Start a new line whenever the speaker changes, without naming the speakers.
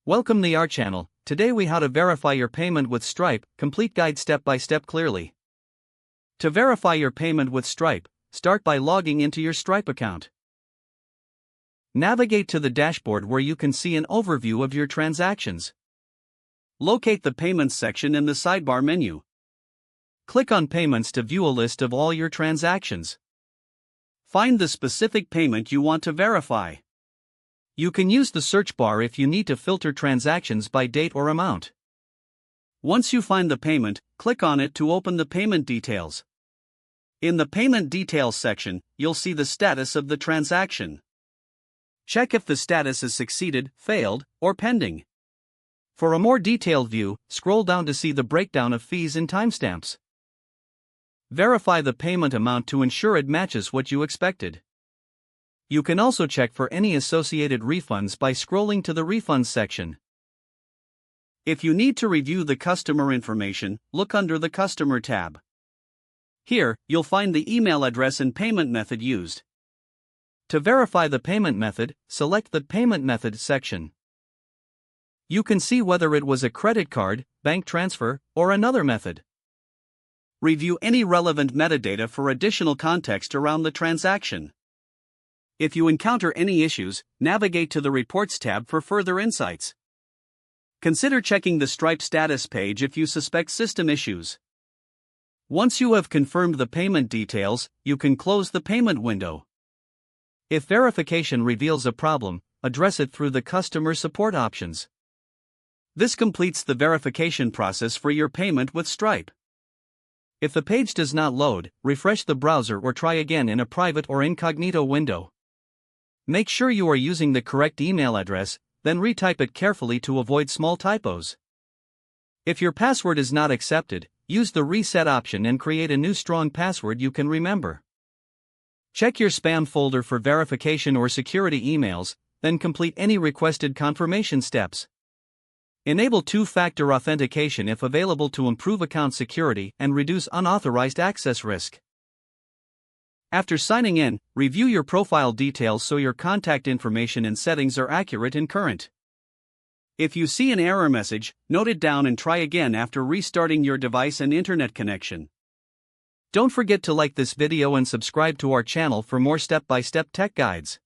Welcome to our channel. Today we how to verify your payment with Stripe, complete guide step by step clearly. To verify your payment with Stripe, start by logging into your Stripe account. Navigate to the dashboard where you can see an overview of your transactions. Locate the Payments section in the sidebar menu. Click on Payments to view a list of all your transactions. Find the specific payment you want to verify. You can use the search bar if you need to filter transactions by date or amount. Once you find the payment, click on it to open the payment details. In the Payment Details section, you'll see the status of the transaction. Check if the status is succeeded, failed, or pending. For a more detailed view, scroll down to see the breakdown of fees and timestamps. Verify the payment amount to ensure it matches what you expected. You can also check for any associated refunds by scrolling to the Refunds section. If you need to review the customer information, look under the Customer tab. Here, you'll find the email address and payment method used. To verify the payment method, select the Payment Method section. You can see whether it was a credit card, bank transfer, or another method. Review any relevant metadata for additional context around the transaction. If you encounter any issues, navigate to the Reports tab for further insights. Consider checking the Stripe status page if you suspect system issues. Once you have confirmed the payment details, you can close the payment window. If verification reveals a problem, address it through the customer support options. This completes the verification process for your payment with Stripe. If the page does not load, refresh the browser or try again in a private or incognito window. Make sure you are using the correct email address, then retype it carefully to avoid small typos. If your password is not accepted, use the reset option and create a new strong password you can remember. Check your spam folder for verification or security emails, then complete any requested confirmation steps. Enable two-factor authentication if available to improve account security and reduce unauthorized access risk. After signing in, review your profile details so your contact information and settings are accurate and current. If you see an error message, note it down and try again after restarting your device and internet connection. Don't forget to like this video and subscribe to our channel for more step-by-step tech guides.